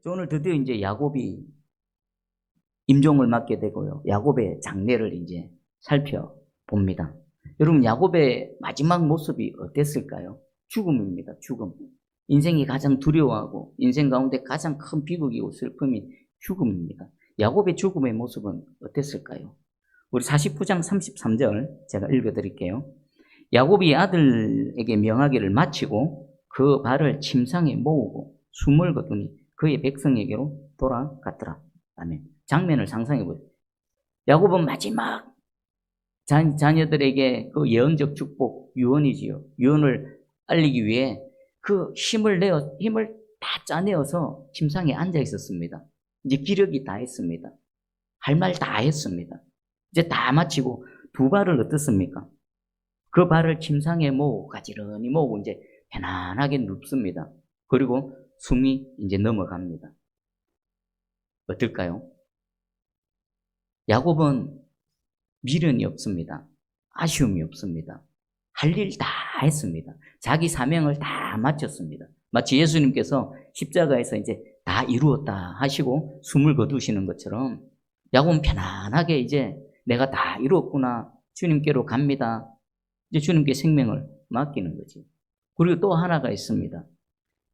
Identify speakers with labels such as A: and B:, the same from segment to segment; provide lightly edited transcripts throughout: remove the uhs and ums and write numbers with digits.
A: 오늘 드디어 이제 야곱이 임종을 맞게 되고요. 야곱의 장례를 이제 살펴봅니다. 여러분, 야곱의 마지막 모습이 어땠을까요? 죽음입니다. 죽음. 인생이 가장 두려워하고 인생 가운데 가장 큰 비극이고 슬픔이 죽음입니다. 야곱의 죽음의 모습은 어땠을까요? 우리 49장 33절 제가 읽어드릴게요. 야곱이 아들에게 명하기를 마치고 그 발을 침상에 모으고 숨을 거두니 그의 백성에게로 돌아갔더라. 아멘. 장면을 상상해 보세요. 야곱은 마지막 자녀들에게 그 예언적 축복, 유언이지요. 유언을 알리기 위해 그 힘을 다 짜내어서 침상에 앉아 있었습니다. 이제 기력이 다 했습니다. 할 말 다 했습니다. 이제 다 마치고 두 발을 어떻습니까? 그 발을 침상에 모으고 가지런히 모으고 이제 편안하게 눕습니다. 그리고 숨이 이제 넘어갑니다. 어떨까요? 야곱은 미련이 없습니다. 아쉬움이 없습니다. 할 일 다 했습니다. 자기 사명을 다 마쳤습니다. 마치 예수님께서 십자가에서 이제 다 이루었다 하시고 숨을 거두시는 것처럼 야곱은 편안하게 이제 내가 다 이루었구나. 주님께로 갑니다. 이제 주님께 생명을 맡기는 거지. 그리고 또 하나가 있습니다.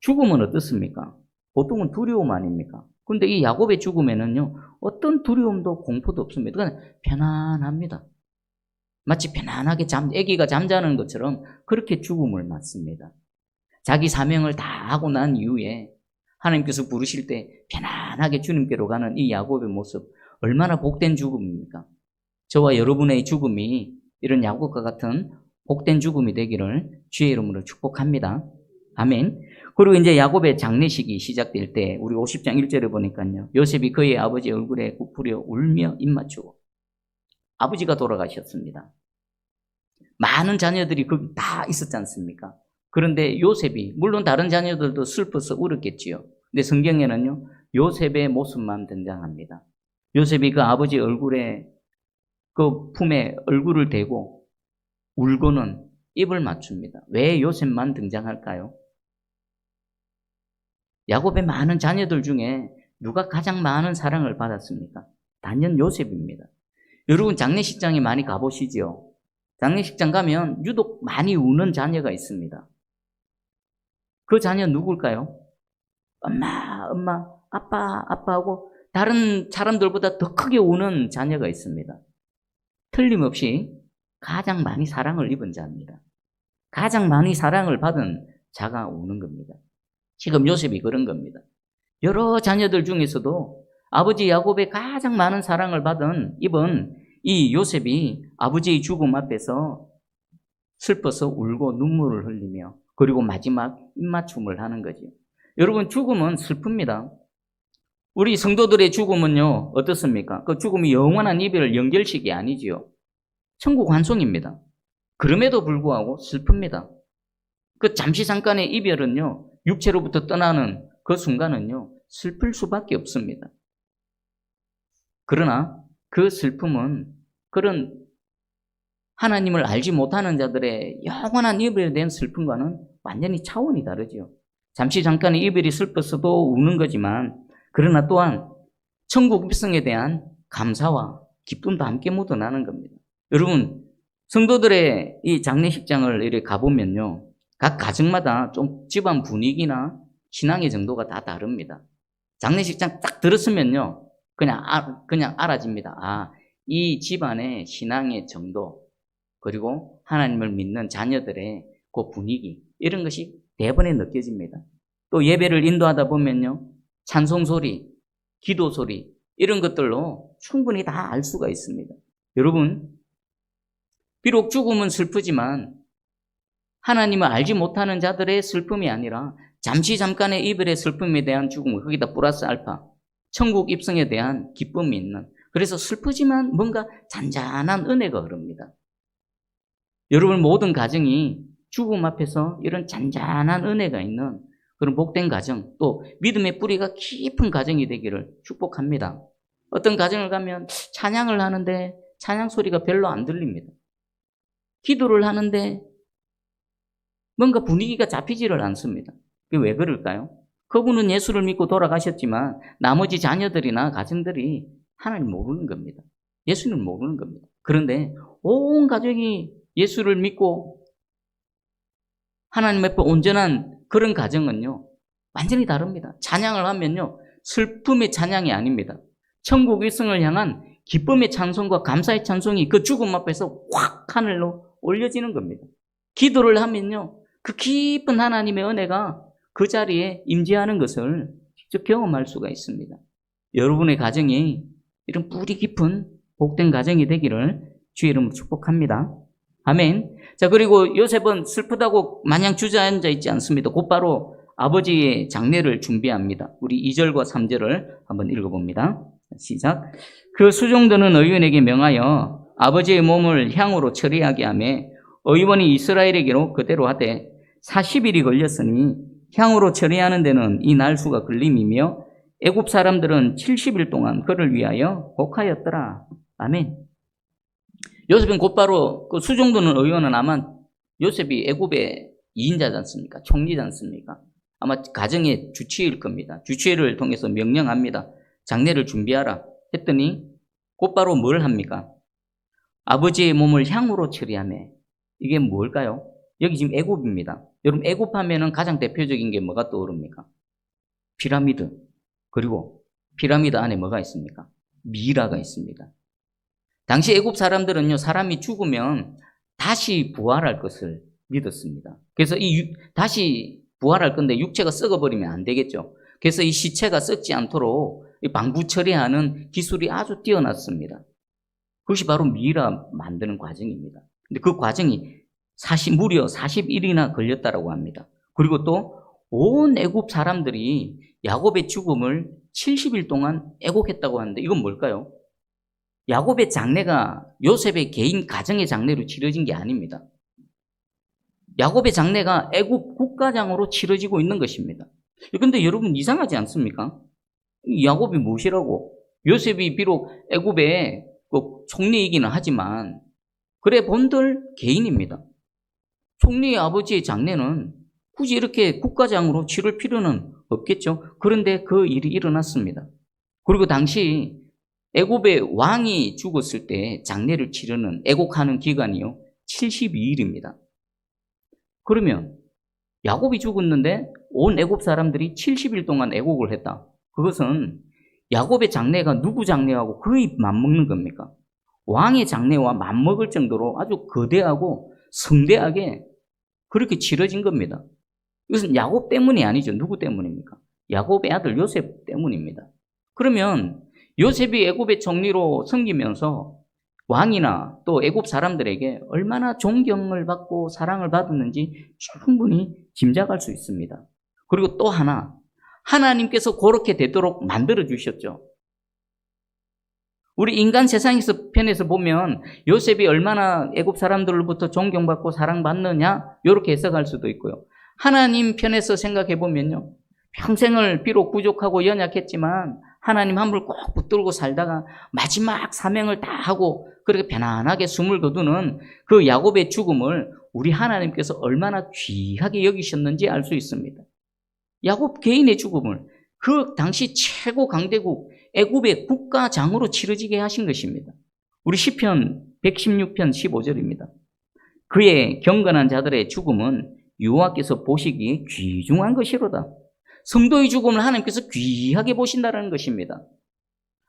A: 죽음은 어떻습니까? 보통은 두려움 아닙니까? 근데 이 야곱의 죽음에는요, 어떤 두려움도 공포도 없습니다. 그냥 편안합니다. 마치 편안하게 아기가 잠자는 것처럼 그렇게 죽음을 맞습니다. 자기 사명을 다 하고 난 이후에 하나님께서 부르실 때 편안하게 주님께로 가는 이 야곱의 모습, 얼마나 복된 죽음입니까? 저와 여러분의 죽음이 이런 야곱과 같은 복된 죽음이 되기를 주의 이름으로 축복합니다. 아멘. 그리고 이제 야곱의 장례식이 시작될 때 우리 50장 1절에 보니까요. 요셉이 그의 아버지 얼굴에 굽부려 울며 입맞추고 아버지가 돌아가셨습니다. 많은 자녀들이 거기 다 있었지 않습니까? 그런데 요셉이, 물론 다른 자녀들도 슬퍼서 울었겠지요. 근데 성경에는요, 요셉의 모습만 등장합니다. 요셉이 그 아버지 얼굴에, 그 품에 얼굴을 대고 울고는 입을 맞춥니다. 왜 요셉만 등장할까요? 야곱의 많은 자녀들 중에 누가 가장 많은 사랑을 받았습니까? 단연 요셉입니다. 여러분, 장례식장에 많이 가보시죠? 장례식장 가면 유독 많이 우는 자녀가 있습니다. 그 자녀 누굴까요? 엄마, 아빠 하고 다른 사람들보다 더 크게 우는 자녀가 있습니다. 틀림없이 가장 많이 사랑을 입은 자입니다. 가장 많이 사랑을 받은 자가 우는 겁니다. 지금 요셉이 그런 겁니다. 여러 자녀들 중에서도 아버지 야곱의 가장 많은 사랑을 입은 이 요셉이 아버지의 죽음 앞에서 슬퍼서 울고 눈물을 흘리며 그리고 마지막 입맞춤을 하는 거죠. 여러분, 죽음은 슬픕니다. 우리 성도들의 죽음은요, 어떻습니까? 그 죽음이 영원한 이별을 연결식이 아니지요. 천국 환송입니다. 그럼에도 불구하고 슬픕니다. 그 잠시 잠깐의 이별은요, 육체로부터 떠나는 그 순간은요, 슬플 수밖에 없습니다. 그러나 그 슬픔은 그런 하나님을 알지 못하는 자들의 영원한 이별에 대한 슬픔과는 완전히 차원이 다르죠. 잠시 잠깐의 이별이 슬퍼서도 우는 거지만, 그러나 또한 천국 입성에 대한 감사와 기쁨도 함께 묻어나는 겁니다. 여러분, 성도들의 이 장례식장을 이렇게 가보면요, 각 가정마다 좀 집안 분위기나 신앙의 정도가 다 다릅니다. 장례식장 딱 들었으면요, 그냥 알아집니다. 이 집안의 신앙의 정도, 그리고 하나님을 믿는 자녀들의 그 분위기, 이런 것이 대번에 느껴집니다. 또 예배를 인도하다 보면요, 찬송 소리, 기도 소리, 이런 것들로 충분히 다 알 수가 있습니다. 여러분, 비록 죽음은 슬프지만 하나님을 알지 못하는 자들의 슬픔이 아니라 잠시 잠깐의 이별의 슬픔에 대한 죽음, 거기다 플러스 알파, 천국 입성에 대한 기쁨이 있는, 그래서 슬프지만 뭔가 잔잔한 은혜가 흐릅니다. 여러분, 모든 가정이 죽음 앞에서 이런 잔잔한 은혜가 있는 그런 복된 가정, 또 믿음의 뿌리가 깊은 가정이 되기를 축복합니다. 어떤 가정을 가면 찬양을 하는데 찬양 소리가 별로 안 들립니다. 기도를 하는데 뭔가 분위기가 잡히지를 않습니다. 그게 왜 그럴까요? 그분은 예수를 믿고 돌아가셨지만 나머지 자녀들이나 가정들이 하나님 모르는 겁니다. 예수님을 모르는 겁니다. 그런데 온 가족이 예수를 믿고 하나님 앞에 온전한 그런 가정은요, 완전히 다릅니다. 찬양을 하면요, 슬픔의 찬양이 아닙니다. 천국 위승을 향한 기쁨의 찬송과 감사의 찬송이 그 죽음 앞에서 확 하늘로 올려지는 겁니다. 기도를 하면요, 그 깊은 하나님의 은혜가 그 자리에 임재하는 것을 직접 경험할 수가 있습니다. 여러분의 가정이 이런 뿌리 깊은 복된 가정이 되기를 주의 이름으로 축복합니다. 아멘. 자, 그리고 요셉은 슬프다고 마냥 주저앉아 있지 않습니다. 곧바로 아버지의 장례를 준비합니다. 우리 2절과 3절을 한번 읽어봅니다. 시작. 그 수종들은 의원에게 명하여 아버지의 몸을 향으로 처리하게 하며 의원이 이스라엘에게로 그대로 하되 40일이 걸렸으니 향으로 처리하는 데는 이 날수가 걸림이며 애굽 사람들은 70일 동안 그를 위하여 곡하였더라. 아멘. 요셉은 곧바로 그 수종도는 의원은 아마 요셉이 애굽의 2인자지 않습니까? 총리지 않습니까? 아마 가정의 주치의일 겁니다. 주치의를 통해서 명령합니다. 장례를 준비하라 했더니 곧바로 뭘 합니까? 아버지의 몸을 향으로 처리하며. 이게 뭘까요? 여기 지금 애굽입니다. 여러분 애굽 하면은 가장 대표적인 게 뭐가 떠오릅니까? 피라미드. 그리고 피라미드 안에 뭐가 있습니까? 미라가 있습니다. 당시 애굽 사람들은요, 사람이 죽으면 다시 부활할 것을 믿었습니다. 그래서 다시 부활할 건데 육체가 썩어버리면 안 되겠죠. 그래서 이 시체가 썩지 않도록 방부 처리하는 기술이 아주 뛰어났습니다. 그것이 바로 미라 만드는 과정입니다. 근데 그 과정이 무려 40일이나 걸렸다라고 합니다. 그리고 또 온 애굽 사람들이 야곱의 죽음을 70일 동안 애곡했다고 하는데 이건 뭘까요? 야곱의 장례가 요셉의 개인 가정의 장례로 치러진 게 아닙니다. 야곱의 장례가 애굽 국가장으로 치러지고 있는 것입니다. 그런데 여러분 이상하지 않습니까? 야곱이 무엇이라고? 요셉이 비록 애굽의 총리이기는 하지만 그래 본들 개인입니다. 총리의 아버지의 장례는 굳이 이렇게 국가장으로 치를 필요는 없겠죠. 그런데 그 일이 일어났습니다. 그리고 당시 애굽의 왕이 죽었을 때 장례를 치르는 애곡하는 기간이요 72일입니다. 그러면 야곱이 죽었는데 온 애굽 사람들이 70일 동안 애곡을 했다. 그것은 야곱의 장례가 누구 장례하고 거의 맞먹는 겁니까? 왕의 장례와 맞먹을 정도로 아주 거대하고 성대하게 그렇게 치러진 겁니다. 이것은 야곱 때문이 아니죠. 누구 때문입니까? 야곱의 아들 요셉 때문입니다. 그러면 요셉이 애굽의 총리로 섬기면서 왕이나 또 애굽 사람들에게 얼마나 존경을 받고 사랑을 받았는지 충분히 짐작할 수 있습니다. 그리고 또 하나, 하나님께서 그렇게 되도록 만들어 주셨죠. 우리 인간 세상에서 편에서 보면 요셉이 얼마나 애굽 사람들로부터 존경받고 사랑받느냐 이렇게 해석할 수도 있고요. 하나님 편에서 생각해 보면요, 평생을 비록 부족하고 연약했지만 하나님 한 불 꼭 붙들고 살다가 마지막 사명을 다 하고 그렇게 편안하게 숨을 거두는 그 야곱의 죽음을 우리 하나님께서 얼마나 귀하게 여기셨는지 알 수 있습니다. 야곱 개인의 죽음을 그 당시 최고 강대국 애굽의 국가장으로 치러지게 하신 것입니다. 우리 시편 116편 15절입니다. 그의 경건한 자들의 죽음은 여호와께서 보시기에 귀중한 것이로다. 성도의 죽음을 하나님께서 귀하게 보신다는 것입니다.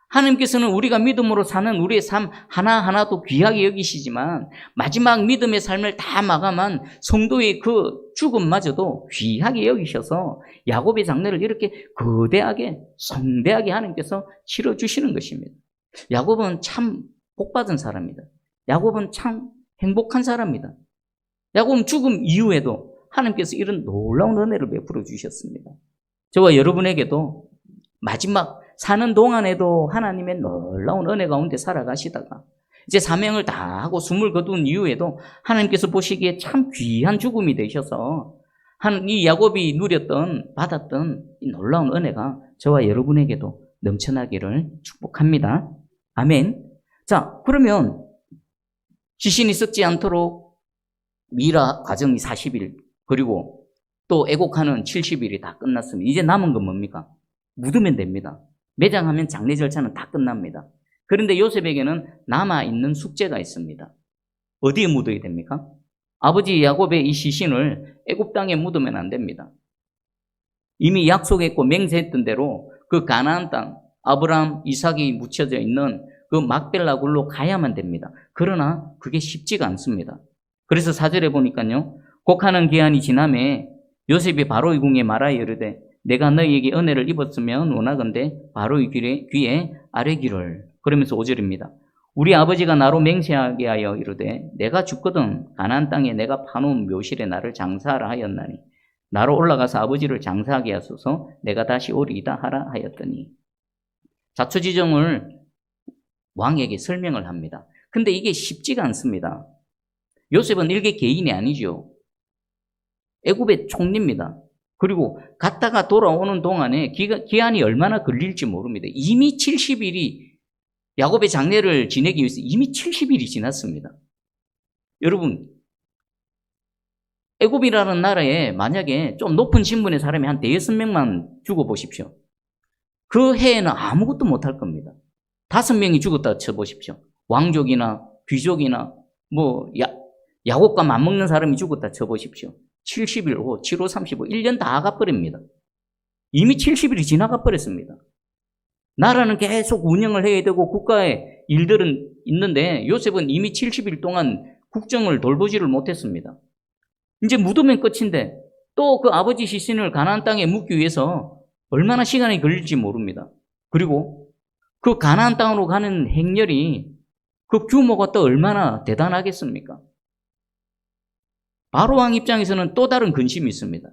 A: 하나님께서는 우리가 믿음으로 사는 우리의 삶 하나하나도 귀하게 여기시지만 마지막 믿음의 삶을 다 마감한 성도의 그 죽음마저도 귀하게 여기셔서 야곱의 장례를 이렇게 거대하게 성대하게 하나님께서 치러주시는 것입니다. 야곱은 참 복받은 사람이다. 야곱은 참 행복한 사람이다. 야곱은 죽음 이후에도 하나님께서 이런 놀라운 은혜를 베풀어 주셨습니다. 저와 여러분에게도 마지막 사는 동안에도 하나님의 놀라운 은혜 가운데 살아가시다가 이제 사명을 다 하고 숨을 거둔 이후에도 하나님께서 보시기에 참 귀한 죽음이 되셔서 이 야곱이 받았던 이 놀라운 은혜가 저와 여러분에게도 넘쳐나기를 축복합니다. 아멘. 자, 그러면 지신이 썩지 않도록 미라 과정이 40일, 그리고 또 애곡하는 70일이 다 끝났습니다. 이제 남은 건 뭡니까? 묻으면 됩니다. 매장하면 장례 절차는 다 끝납니다. 그런데 요셉에게는 남아있는 숙제가 있습니다. 어디에 묻어야 됩니까? 아버지 야곱의 이 시신을 애굽 땅에 묻으면 안 됩니다. 이미 약속했고 맹세했던 대로 그 가나안 땅, 아브라함, 이삭이 묻혀져 있는 그 막벨라 굴로 가야만 됩니다. 그러나 그게 쉽지가 않습니다. 그래서 4절에 보니까요. 곡하는 기한이 지남에 요셉이 바로의 궁에 말하여 이르되 내가 너희에게 은혜를 입었으면 원하건대 바로의 귀에 아뢰기를. 그러면서 5절입니다. 우리 아버지가 나로 맹세하게 하여 이르되 내가 죽거든 가나안 땅에 내가 파놓은 묘실에 나를 장사하라 하였나니 나로 올라가서 아버지를 장사하게 하소서 내가 다시 오리이다 하라 하였더니 자초지종을 왕에게 설명을 합니다. 근데 이게 쉽지가 않습니다. 요셉은 일개 개인이 아니죠. 애굽의 총리입니다. 그리고 갔다가 돌아오는 동안에 기한이 얼마나 걸릴지 모릅니다. 이미 70일이 야곱의 장례를 지내기 위해서 이미 70일이 지났습니다. 여러분, 애굽이라는 나라에 만약에 좀 높은 신분의 사람이 한 5-6명만 죽어보십시오. 그 해에는 아무것도 못할 겁니다. 5명이 죽었다 쳐보십시오. 왕족이나 귀족이나 야곱과 맞먹는 사람이 죽었다 쳐보십시오. 70일 후, 7호 35, 1년 다 가버립니다. 이미 70일이 지나가 버렸습니다. 나라는 계속 운영을 해야 되고 국가의 일들은 있는데 요셉은 이미 70일 동안 국정을 돌보지를 못했습니다. 이제 묻으면 끝인데 또 그 아버지 시신을 가나안 땅에 묻기 위해서 얼마나 시간이 걸릴지 모릅니다. 그리고 그 가나안 땅으로 가는 행렬이 그 규모가 또 얼마나 대단하겠습니까? 바로 왕 입장에서는 또 다른 근심이 있습니다.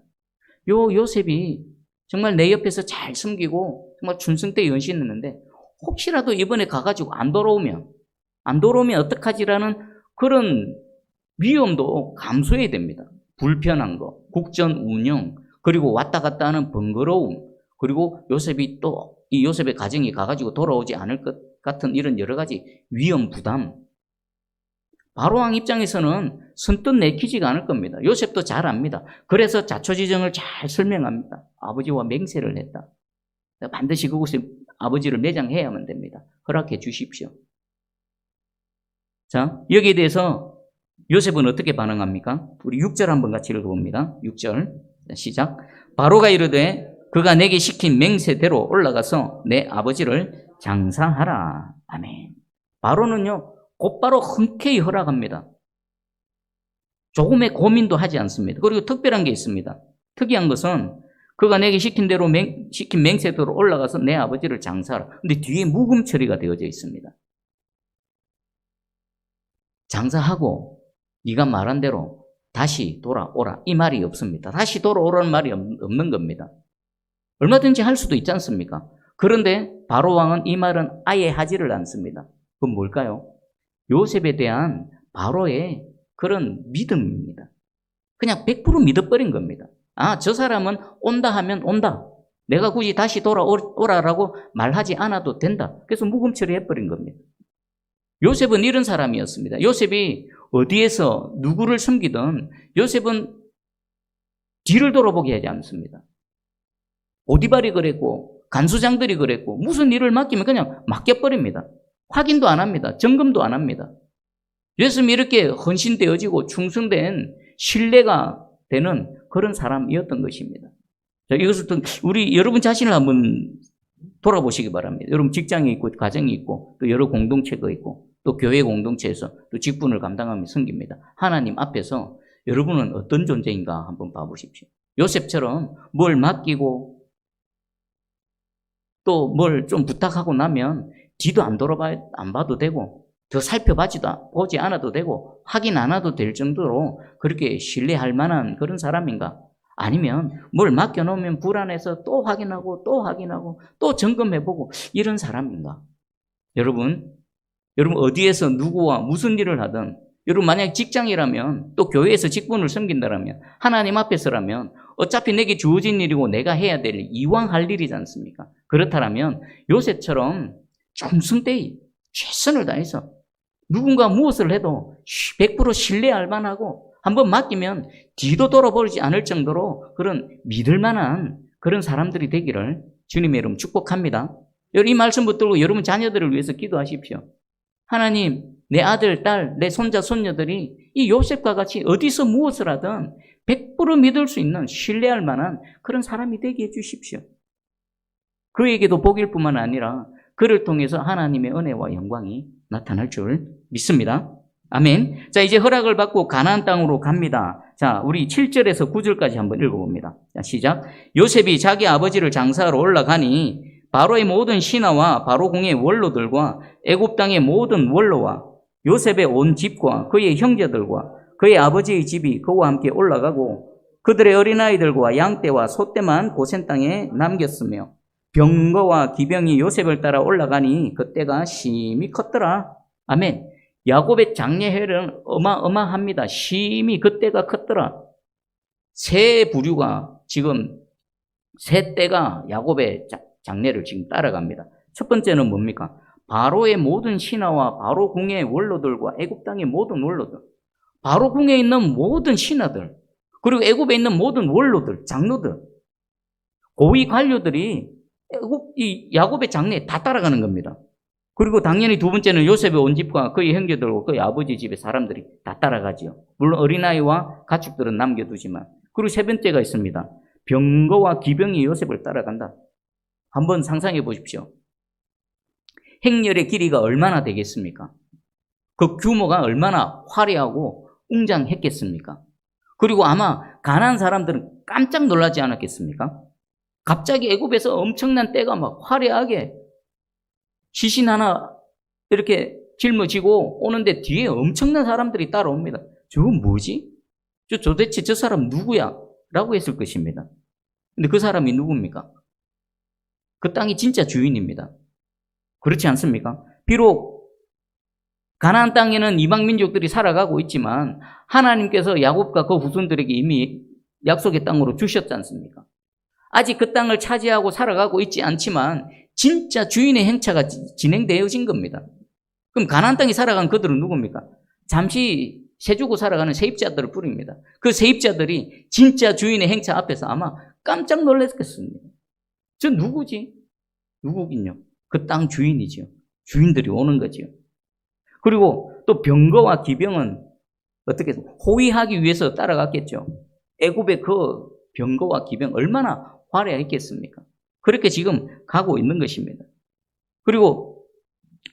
A: 요셉이 정말 내 옆에서 잘 숨기고 정말 춘승때 연신했는데 혹시라도 이번에 가가지고 안 돌아오면 어떡하지라는 그런 위험도 감수해야 됩니다. 불편한 거, 국전 운영, 그리고 왔다 갔다 하는 번거로움, 그리고 요셉이 또 이 요셉의 가정이 가가지고 돌아오지 않을 것 같은 이런 여러 가지 위험 부담. 바로왕 입장에서는 선뜻 내키지가 않을 겁니다. 요셉도 잘 압니다. 그래서 자초지정을 잘 설명합니다. 아버지와 맹세를 했다. 반드시 그곳에 아버지를 매장해야만 됩니다. 허락해 주십시오. 자, 여기에 대해서 요셉은 어떻게 반응합니까? 우리 6절 한번 같이 읽어봅니다. 6절 시작. 바로가 이르되 그가 내게 시킨 맹세대로 올라가서 내 아버지를 장사하라. 아멘. 바로는요 곧바로 흔쾌히 허락합니다. 조금의 고민도 하지 않습니다. 그리고 특별한 게 있습니다. 특이한 것은 그가 내게 시킨 대로 시킨 맹세대로 올라가서 내 아버지를 장사하라. 근데 뒤에 묵음 처리가 되어져 있습니다. 장사하고 네가 말한 대로 다시 돌아오라 이 말이 없습니다. 다시 돌아오라는 말이 없는 겁니다. 얼마든지 할 수도 있지 않습니까? 그런데 바로왕은 이 말은 아예 하지를 않습니다. 그건 뭘까요? 요셉에 대한 바로의 그런 믿음입니다. 그냥 100% 믿어버린 겁니다. 아, 저 사람은 온다 하면 온다. 내가 굳이 다시 돌아오라라고 말하지 않아도 된다. 그래서 묵음 처리해버린 겁니다. 요셉은 이런 사람이었습니다. 요셉이 어디에서 누구를 섬기든 요셉은 뒤를 돌아보게 하지 않습니다. 오디발이 그랬고 간수장들이 그랬고 무슨 일을 맡기면 그냥 맡겨버립니다. 확인도 안 합니다. 점검도 안 합니다. 요셉이 이렇게 헌신되어지고 충성된 신뢰가 되는 그런 사람이었던 것입니다. 자, 이것을 또 여러분 자신을 한번 돌아보시기 바랍니다. 여러분 직장이 있고 가정이 있고 또 여러 공동체가 있고 또 교회 공동체에서 또 직분을 감당하며 섬깁니다. 하나님 앞에서 여러분은 어떤 존재인가 한번 봐보십시오. 요셉처럼 뭘 맡기고 또 뭘 좀 부탁하고 나면 뒤도 안 봐도 되고 더 보지 않아도 되고 확인 안 해도 될 정도로 그렇게 신뢰할 만한 그런 사람인가? 아니면 뭘 맡겨놓으면 불안해서 또 확인하고 또 점검해보고 이런 사람인가? 여러분 어디에서 누구와 무슨 일을 하든 여러분 만약 직장이라면 또 교회에서 직분을 섬긴다라면 하나님 앞에서라면 어차피 내게 주어진 일이고 내가 해야 될 이왕 할 일이지 않습니까? 그렇다면 요셉처럼 충성되이 최선을 다해서 누군가 무엇을 해도 100% 신뢰할 만하고 한번 맡기면 뒤도 돌아보지 않을 정도로 그런 믿을 만한 그런 사람들이 되기를 주님의 이름 축복합니다. 이 말씀 붙들고 여러분 자녀들을 위해서 기도하십시오. 하나님, 내 아들, 딸, 내 손자, 손녀들이 이 요셉과 같이 어디서 무엇을 하든 100% 믿을 수 있는, 신뢰할 만한 그런 사람이 되게 해주십시오. 그에게도 복일 뿐만 아니라 그를 통해서 하나님의 은혜와 영광이 나타날 줄 믿습니다. 아멘. 자, 이제 허락을 받고 가나안 땅으로 갑니다. 자, 우리 7절에서 9절까지 한번 읽어봅니다. 자, 시작. 요셉이 자기 아버지를 장사하러 올라가니 바로의 모든 신하와 바로 궁의 원로들과 애굽 땅의 모든 원로와 요셉의 온 집과 그의 형제들과 그의 아버지의 집이 그와 함께 올라가고 그들의 어린아이들과 양떼와 소떼만 고센 땅에 남겼으며 병거와 기병이 요셉을 따라 올라가니 그때가 심히 컸더라. 아멘. 야곱의 장래해는 어마어마합니다. 심히 그때가 컸더라. 세 부류가 지금 세 떼가 야곱의 장래를 지금 따라갑니다. 첫 번째는 뭡니까? 바로의 모든 신하와 바로 궁의 원로들과 애굽 땅의 모든 원로들, 바로 궁에 있는 모든 신하들, 그리고 애굽에 있는 모든 원로들, 장로들, 고위 관료들이 이 야곱의 장래에 다 따라가는 겁니다. 그리고 당연히 두 번째는 요셉의 온 집과 그의 형제들과 그의 아버지 집의 사람들이 다 따라가지요. 물론 어린아이와 가축들은 남겨두지만. 그리고 세 번째가 있습니다. 병거와 기병이 요셉을 따라간다. 한번 상상해 보십시오. 행렬의 길이가 얼마나 되겠습니까? 그 규모가 얼마나 화려하고 웅장했겠습니까? 그리고 아마 가난한 사람들은 깜짝 놀라지 않았겠습니까? 갑자기 애굽에서 엄청난 떼가 막 화려하게 시신 하나 이렇게 짊어지고 오는데 뒤에 엄청난 사람들이 따라옵니다. 저건 뭐지? 도대체 저 사람 누구야? 라고 했을 것입니다. 근데 그 사람이 누굽니까? 그 땅이 진짜 주인입니다. 그렇지 않습니까? 비록 가나안 땅에는 이방 민족들이 살아가고 있지만 하나님께서 야곱과 그 후손들에게 이미 약속의 땅으로 주셨지 않습니까? 아직 그 땅을 차지하고 살아가고 있지 않지만 진짜 주인의 행차가 진행되어진 겁니다. 그럼 가나안 땅에 살아간 그들은 누굽니까? 잠시 세주고 살아가는 세입자들을 부릅니다. 그 세입자들이 진짜 주인의 행차 앞에서 아마 깜짝 놀랐겠습니다. 저 누구지? 누구긴요? 그 땅 주인이지요. 주인들이 오는 거지요. 그리고 또 병거와 기병은 어떻게 호위하기 위해서 따라갔겠죠. 애굽의 그 병거와 기병 얼마나 화려했겠습니까? 그렇게 지금 가고 있는 것입니다. 그리고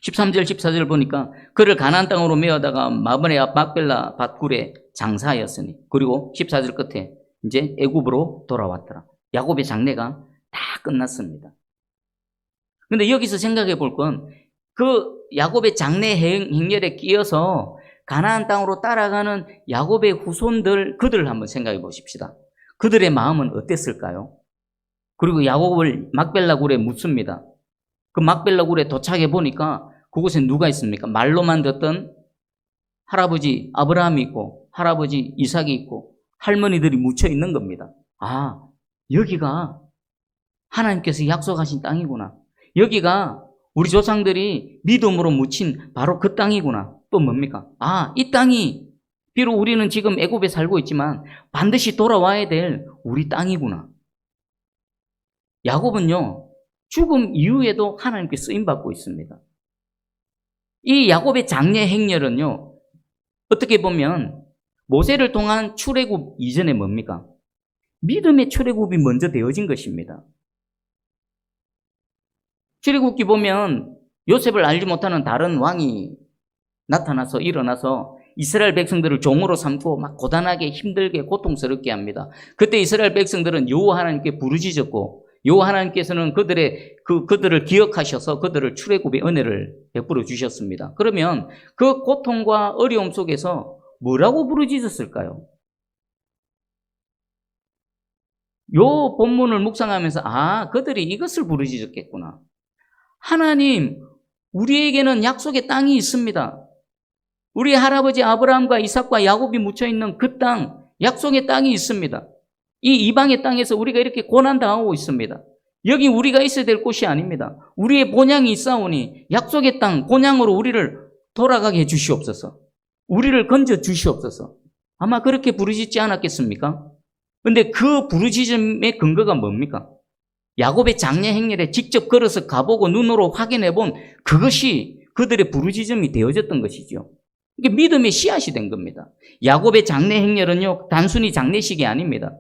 A: 13절, 14절 보니까 그를 가나안 땅으로 메어다가 마므네 앞 막벨라 밭굴에 장사하였으니, 그리고 14절 끝에 이제 애굽으로 돌아왔더라. 야곱의 장래가 다 끝났습니다. 근데 여기서 생각해 볼 건 그 야곱의 장래 행렬에 끼어서 가나안 땅으로 따라가는 야곱의 후손들, 그들을 한번 생각해 보십시다. 그들의 마음은 어땠을까요? 그리고 야곱을 막벨라 굴에 묻습니다. 그 막벨라 굴에 도착해 보니까 그곳에 누가 있습니까? 말로만 듣던 할아버지 아브라함이 있고 할아버지 이삭이 있고 할머니들이 묻혀 있는 겁니다. 아, 여기가 하나님께서 약속하신 땅이구나. 여기가 우리 조상들이 믿음으로 묻힌 바로 그 땅이구나. 또 뭡니까? 아, 이 땅이 비록 우리는 지금 애굽에 살고 있지만 반드시 돌아와야 될 우리 땅이구나. 야곱은요, 죽음 이후에도 하나님께 쓰임받고 있습니다. 이 야곱의 장래 행렬은요, 어떻게 보면 모세를 통한 출애굽 이전에 뭡니까? 믿음의 출애굽이 먼저 되어진 것입니다. 출애굽기 보면 요셉을 알지 못하는 다른 왕이 나타나서 일어나서 이스라엘 백성들을 종으로 삼고 막 고단하게 힘들게 고통스럽게 합니다. 그때 이스라엘 백성들은 여호와 하나님께 부르짖었고 여호와 하나님께서는 그들을 기억하셔서 그들을 출애굽의 은혜를 베풀어 주셨습니다. 그러면 그 고통과 어려움 속에서 뭐라고 부르짖었을까요? 요 본문을 묵상하면서 그들이 이것을 부르짖었겠구나. 하나님, 우리에게는 약속의 땅이 있습니다. 우리 할아버지 아브라함과 이삭과 야곱이 묻혀있는 그 땅, 약속의 땅이 있습니다. 이 이방의 땅에서 우리가 이렇게 고난당하고 있습니다. 여기 우리가 있어야 될 곳이 아닙니다. 우리의 본향이 있사오니 약속의 땅, 본향으로 우리를 돌아가게 해 주시옵소서. 우리를 건져 주시옵소서. 아마 그렇게 부르짖지 않았겠습니까? 근데 그 부르짖음의 근거가 뭡니까? 야곱의 장례 행렬에 직접 걸어서 가보고 눈으로 확인해 본 그것이 그들의 부르짖음이 되어졌던 것이죠. 이게 믿음의 씨앗이 된 겁니다. 야곱의 장례 행렬은요, 단순히 장례식이 아닙니다.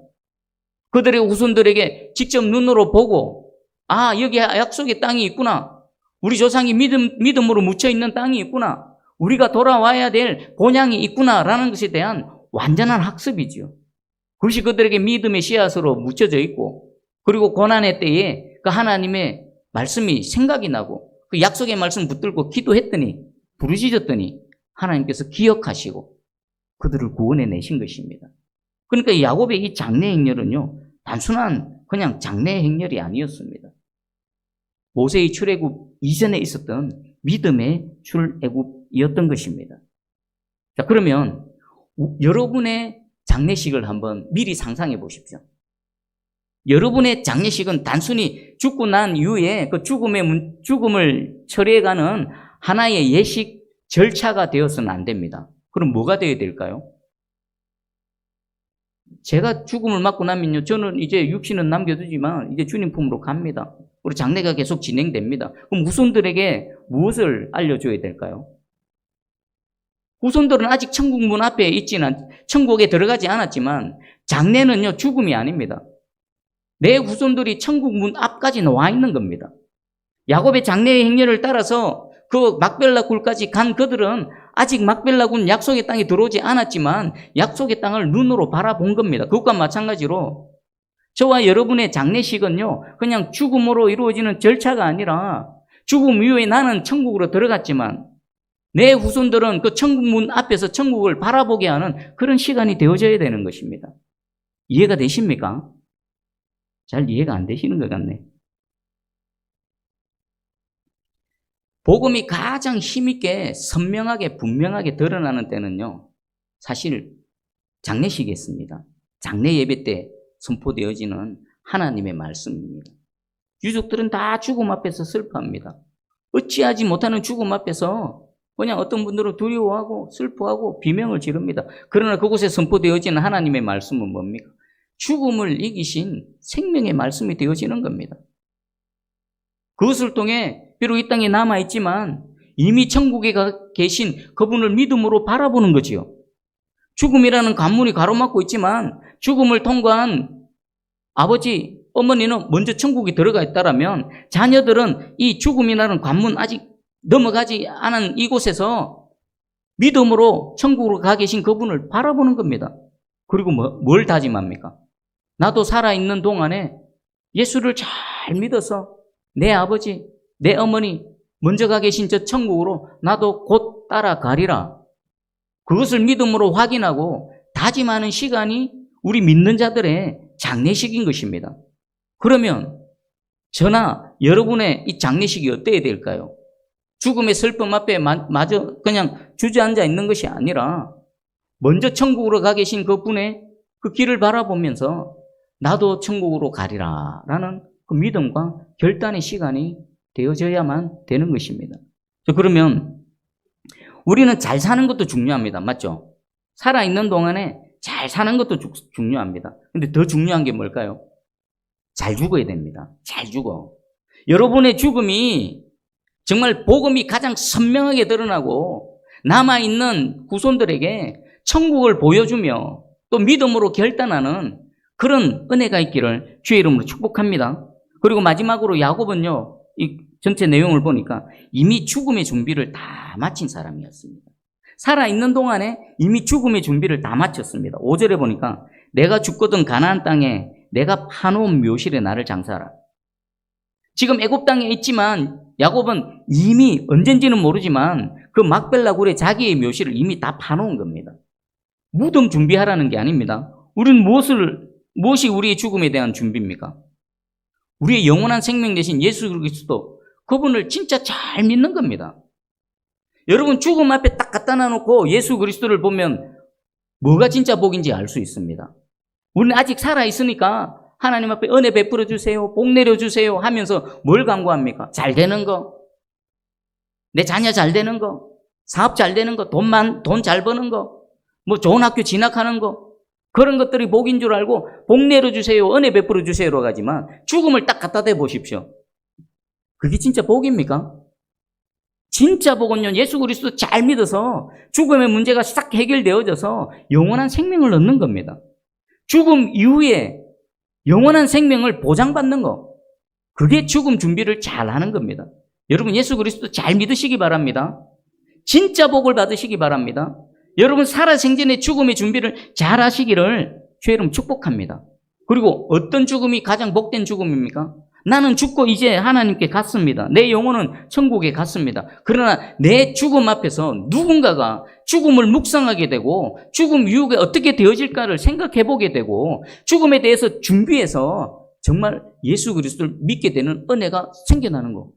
A: 그들의 후손들에게 직접 눈으로 보고, 아, 여기 약속의 땅이 있구나. 우리 조상이 믿음으로 묻혀있는 땅이 있구나. 우리가 돌아와야 될 본향이 있구나라는 것에 대한 완전한 학습이죠. 그것이 그들에게 믿음의 씨앗으로 묻혀져 있고, 그리고 고난의 때에 그 하나님의 말씀이 생각이 나고, 그 약속의 말씀 붙들고 기도했더니, 부르짖었더니 하나님께서 기억하시고 그들을 구원해 내신 것입니다. 그러니까 야곱의 이 장례 행렬은요, 단순한 그냥 장례 행렬이 아니었습니다. 모세의 출애굽 이전에 있었던 믿음의 출애굽이었던 것입니다. 자, 그러면 여러분의 장례식을 한번 미리 상상해 보십시오. 여러분의 장례식은 단순히 죽고 난 이후에 그 죽음을 처리해가는 하나의 예식 절차가 되어서는 안 됩니다. 그럼 뭐가 되어야 될까요? 제가 죽음을 맞고 나면요, 저는 이제 육신은 남겨두지만 이제 주님 품으로 갑니다. 우리 장례가 계속 진행됩니다. 그럼 후손들에게 무엇을 알려줘야 될까요? 후손들은 아직 천국 문 앞에 천국에 들어가지 않았지만 장례는요, 죽음이 아닙니다. 내 후손들이 천국 문 앞까지 와 있는 겁니다. 야곱의 장례의 행렬을 따라서 그 막벨라 굴까지 간 그들은 아직 막벨라 굴 약속의 땅에 들어오지 않았지만 약속의 땅을 눈으로 바라본 겁니다. 그것과 마찬가지로 저와 여러분의 장례식은요, 그냥 죽음으로 이루어지는 절차가 아니라 죽음 이후에 나는 천국으로 들어갔지만 내 후손들은 그 천국 문 앞에서 천국을 바라보게 하는 그런 시간이 되어져야 되는 것입니다. 이해가 되십니까? 잘 이해가 안 되시는 것 같네. 복음이 가장 힘있게 선명하게 분명하게 드러나는 때는요, 사실 장례식이었습니다. 장례 예배 때 선포되어지는 하나님의 말씀입니다. 유족들은 다 죽음 앞에서 슬퍼합니다. 어찌하지 못하는 죽음 앞에서 그냥 어떤 분들은 두려워하고 슬퍼하고 비명을 지릅니다. 그러나 그곳에 선포되어지는 하나님의 말씀은 뭡니까? 죽음을 이기신 생명의 말씀이 되어지는 겁니다. 그것을 통해 비록 이 땅에 남아있지만 이미 천국에 계신 그분을 믿음으로 바라보는 거지요. 죽음이라는 관문이 가로막고 있지만 죽음을 통과한 아버지, 어머니는 먼저 천국에 들어가 있다라면 자녀들은 이 죽음이라는 관문 아직 넘어가지 않은 이곳에서 믿음으로 천국으로 가 계신 그분을 바라보는 겁니다. 그리고 뭘 다짐합니까? 나도 살아있는 동안에 예수를 잘 믿어서 내 아버지, 내 어머니 먼저 가 계신 저 천국으로 나도 곧 따라가리라. 그것을 믿음으로 확인하고 다짐하는 시간이 우리 믿는 자들의 장례식인 것입니다. 그러면 저나 여러분의 이 장례식이 어때야 될까요? 죽음의 슬픔 앞에 마저 그냥 주저앉아 있는 것이 아니라 먼저 천국으로 가 계신 그분의 그 길을 바라보면서 나도 천국으로 가리라 라는 그 믿음과 결단의 시간이 되어져야만 되는 것입니다. 그러면 우리는 잘 사는 것도 중요합니다. 맞죠? 살아있는 동안에 잘 사는 것도 중요합니다. 근데 더 중요한 게 뭘까요? 잘 죽어야 됩니다. 잘 죽어. 여러분의 죽음이 정말 복음이 가장 선명하게 드러나고 남아있는 후손들에게 천국을 보여주며 또 믿음으로 결단하는 그런 은혜가 있기를 주의 이름으로 축복합니다. 그리고 마지막으로 야곱은요, 이 전체 내용을 보니까 이미 죽음의 준비를 다 마친 사람이었습니다. 살아있는 동안에 이미 죽음의 준비를 다 마쳤습니다. 5절에 보니까 내가 죽거든 가나안 땅에 내가 파놓은 묘실에 나를 장사하라. 지금 애굽 땅에 있지만 야곱은 이미 언젠지는 모르지만 그 막벨라 굴에 자기의 묘실을 이미 다 파놓은 겁니다. 무덤 준비하라는 게 아닙니다. 우리는 무엇이 우리의 죽음에 대한 준비입니까? 우리의 영원한 생명 되신 예수 그리스도, 그분을 진짜 잘 믿는 겁니다. 여러분, 죽음 앞에 딱 갖다 놔놓고 예수 그리스도를 보면 뭐가 진짜 복인지 알 수 있습니다. 우리는 아직 살아있으니까 하나님 앞에 은혜 베풀어 주세요, 복 내려주세요 하면서 뭘 간구합니까? 잘 되는 거, 내 자녀 잘 되는 거, 사업 잘 되는 거, 돈 잘 버는 거, 뭐 좋은 학교 진학하는 거, 그런 것들이 복인 줄 알고 복 내려주세요, 은혜 베풀어 주세요로 가지만 죽음을 딱 갖다 대 보십시오. 그게 진짜 복입니까? 진짜 복은요, 예수 그리스도 잘 믿어서 죽음의 문제가 싹 해결되어져서 영원한 생명을 얻는 겁니다. 죽음 이후에 영원한 생명을 보장받는 거, 그게 죽음 준비를 잘 하는 겁니다. 여러분, 예수 그리스도 잘 믿으시기 바랍니다. 진짜 복을 받으시기 바랍니다. 여러분, 살아생전에 죽음의 준비를 잘 하시기를 주의 이름 축복합니다. 그리고 어떤 죽음이 가장 복된 죽음입니까? 나는 죽고 이제 하나님께 갔습니다. 내 영혼은 천국에 갔습니다. 그러나 내 죽음 앞에서 누군가가 죽음을 묵상하게 되고 죽음 이후에 어떻게 되어질까를 생각해 보게 되고 죽음에 대해서 준비해서 정말 예수 그리스도를 믿게 되는 은혜가 생겨나는 거.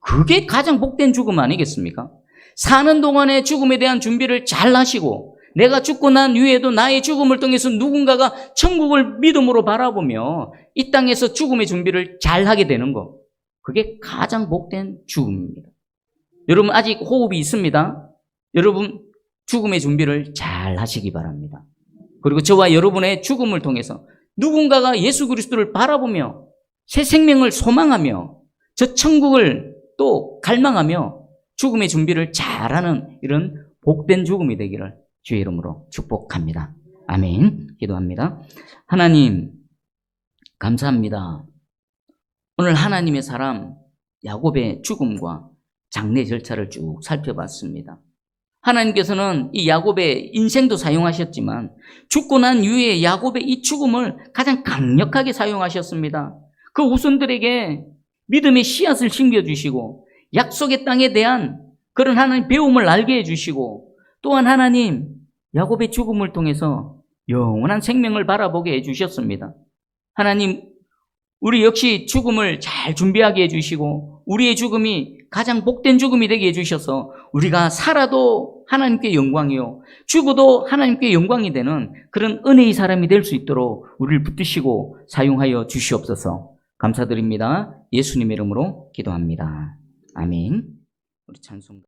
A: 그게 가장 복된 죽음 아니겠습니까? 사는 동안에 죽음에 대한 준비를 잘 하시고 내가 죽고 난 이후에도 나의 죽음을 통해서 누군가가 천국을 믿음으로 바라보며 이 땅에서 죽음의 준비를 잘 하게 되는 거. 그게 가장 복된 죽음입니다. 여러분, 아직 호흡이 있습니다. 여러분, 죽음의 준비를 잘 하시기 바랍니다. 그리고 저와 여러분의 죽음을 통해서 누군가가 예수 그리스도를 바라보며 새 생명을 소망하며 저 천국을 또 갈망하며 죽음의 준비를 잘하는 이런 복된 죽음이 되기를 주의 이름으로 축복합니다. 아멘. 기도합니다. 하나님, 감사합니다. 오늘 하나님의 사람 야곱의 죽음과 장례 절차를 쭉 살펴봤습니다. 하나님께서는 이 야곱의 인생도 사용하셨지만 죽고 난 이후에 야곱의 이 죽음을 가장 강력하게 사용하셨습니다. 그 후손들에게 믿음의 씨앗을 심겨주시고 약속의 땅에 대한 그런 하나님 배움을 알게 해주시고 또한 하나님 야곱의 죽음을 통해서 영원한 생명을 바라보게 해주셨습니다. 하나님, 우리 역시 죽음을 잘 준비하게 해주시고 우리의 죽음이 가장 복된 죽음이 되게 해주셔서 우리가 살아도 하나님께 영광이요 죽어도 하나님께 영광이 되는 그런 은혜의 사람이 될 수 있도록 우리를 붙드시고 사용하여 주시옵소서. 감사드립니다. 예수님의 이름으로 기도합니다. 아멘. 우리 찬송